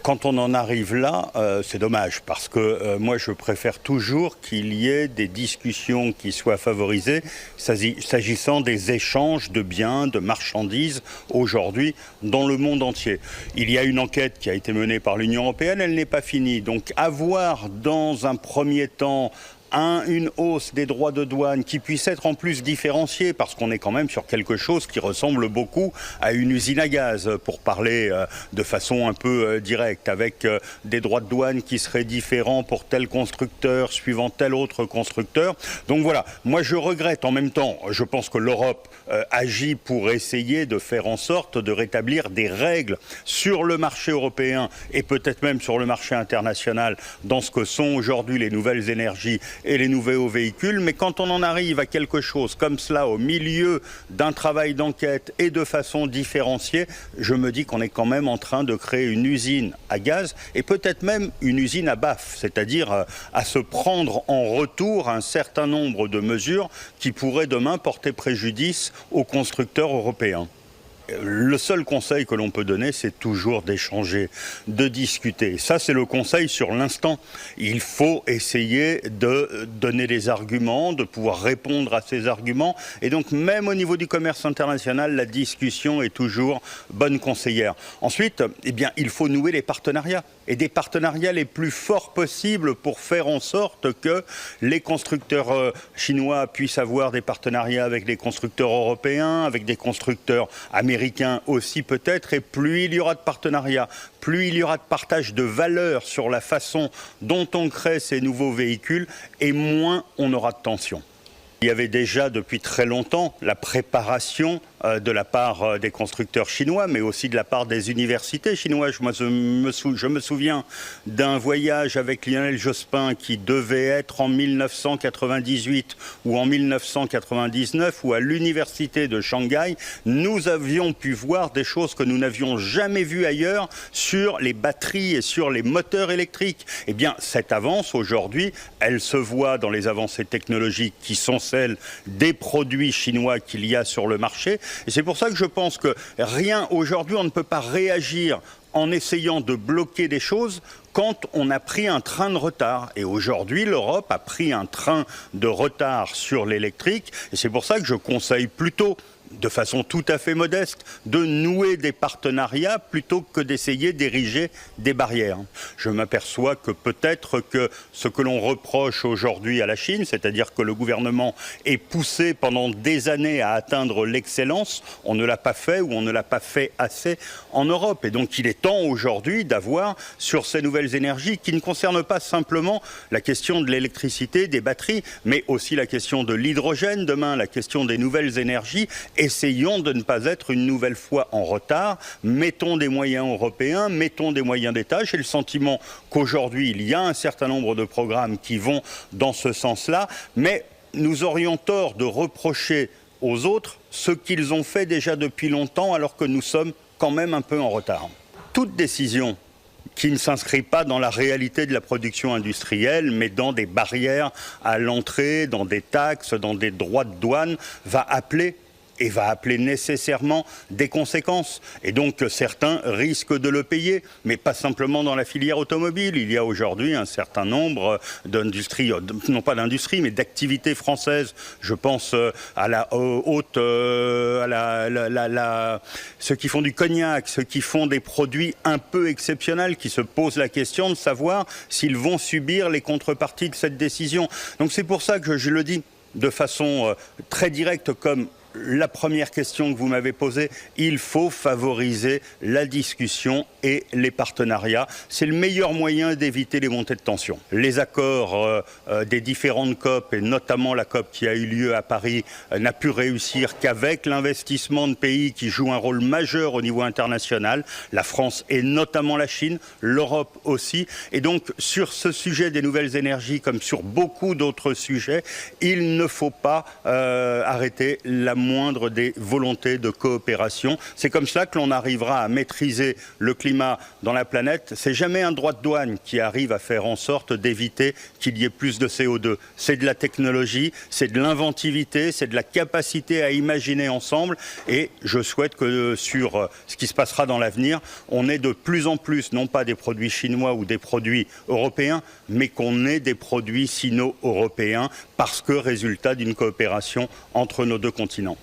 Quand on en arrive là, c'est dommage parce que moi je préfère toujours qu'il y ait des discussions qui soient favorisées s'agissant des échanges de biens, de marchandises aujourd'hui dans le monde entier. Il y a une enquête qui a été menée par l'Union européenne, elle n'est pas finie. Donc avoir dans un premier temps une hausse des droits de douane qui puisse être en plus différenciée, parce qu'on est quand même sur quelque chose qui ressemble beaucoup à une usine à gaz, pour parler de façon un peu directe, avec des droits de douane qui seraient différents pour tel constructeur suivant tel autre constructeur. Donc voilà, moi je regrette en même temps, je pense que l'Europe agit pour essayer de faire en sorte de rétablir des règles sur le marché européen et peut-être même sur le marché international dans ce que sont aujourd'hui les nouvelles énergies et les nouveaux véhicules, mais quand on en arrive à quelque chose comme cela au milieu d'un travail d'enquête et de façon différenciée, je me dis qu'on est quand même en train de créer une usine à gaz et peut-être même une usine à baffe, c'est-à-dire à se prendre en retour un certain nombre de mesures qui pourraient demain porter préjudice aux constructeurs européens. Le seul conseil que l'on peut donner, c'est toujours d'échanger, de discuter. Ça, c'est le conseil sur l'instant. Il faut essayer de donner des arguments, de pouvoir répondre à ces arguments. Et donc, même au niveau du commerce international, la discussion est toujours bonne conseillère. Ensuite, eh bien, il faut nouer les partenariats. Et des partenariats les plus forts possibles pour faire en sorte que les constructeurs chinois puissent avoir des partenariats avec des constructeurs européens, avec des constructeurs américains aussi peut-être, et plus il y aura de partenariats, plus il y aura de partage de valeur sur la façon dont on crée ces nouveaux véhicules, et moins on aura de tensions. Il y avait déjà depuis très longtemps la préparation de la part des constructeurs chinois, mais aussi de la part des universités chinoises. Moi, je me souviens d'un voyage avec Lionel Jospin qui devait être en 1998 ou en 1999, où à l'université de Shanghai, nous avions pu voir des choses que nous n'avions jamais vues ailleurs sur les batteries et sur les moteurs électriques. Eh bien, cette avance, aujourd'hui, elle se voit dans les avancées technologiques qui sont celles des produits chinois qu'il y a sur le marché. Et c'est pour ça que je pense que rien, aujourd'hui, on ne peut pas réagir en essayant de bloquer des choses quand on a pris un train de retard. Et aujourd'hui, l'Europe a pris un train de retard sur l'électrique. Et c'est pour ça que je conseille plutôt, de façon tout à fait modeste, de nouer des partenariats plutôt que d'essayer d'ériger des barrières. Je m'aperçois que peut-être que ce que l'on reproche aujourd'hui à la Chine, c'est-à-dire que le gouvernement est poussé pendant des années à atteindre l'excellence, on ne l'a pas fait ou on ne l'a pas fait assez en Europe. Et donc il est temps aujourd'hui d'avoir sur ces nouvelles énergies qui ne concernent pas simplement la question de l'électricité, des batteries, mais aussi la question de l'hydrogène demain, la question des nouvelles énergies. Essayons de ne pas être une nouvelle fois en retard, mettons des moyens européens, mettons des moyens d'État. J'ai le sentiment qu'aujourd'hui, il y a un certain nombre de programmes qui vont dans ce sens-là, mais nous aurions tort de reprocher aux autres ce qu'ils ont fait déjà depuis longtemps, alors que nous sommes quand même un peu en retard. Toute décision qui ne s'inscrit pas dans la réalité de la production industrielle, mais dans des barrières à l'entrée, dans des taxes, dans des droits de douane, va appeler nécessairement des conséquences. Et donc certains risquent de le payer, mais pas simplement dans la filière automobile. Il y a aujourd'hui un certain nombre d'industries, non pas d'industries, mais d'activités françaises. Je pense à la haute, ceux qui font du cognac, ceux qui font des produits un peu exceptionnels, qui se posent la question de savoir s'ils vont subir les contreparties de cette décision. Donc c'est pour ça que je le dis de façon très directe, comme la première question que vous m'avez posée, il faut favoriser la discussion et les partenariats. C'est le meilleur moyen d'éviter les montées de tension. Les accords des différentes COP, et notamment la COP qui a eu lieu à Paris, n'a pu réussir qu'avec l'investissement de pays qui jouent un rôle majeur au niveau international, la France et notamment la Chine, l'Europe aussi. Et donc, sur ce sujet des nouvelles énergies, comme sur beaucoup d'autres sujets, il ne faut pas arrêter la moindre des volontés de coopération. C'est comme cela que l'on arrivera à maîtriser le climat climat dans la planète, c'est jamais un droit de douane qui arrive à faire en sorte d'éviter qu'il y ait plus de CO2. C'est de la technologie, c'est de l'inventivité, c'est de la capacité à imaginer ensemble. Et je souhaite que sur ce qui se passera dans l'avenir, on ait de plus en plus, non pas des produits chinois ou des produits européens, mais qu'on ait des produits sino-européens parce que résultat d'une coopération entre nos deux continents.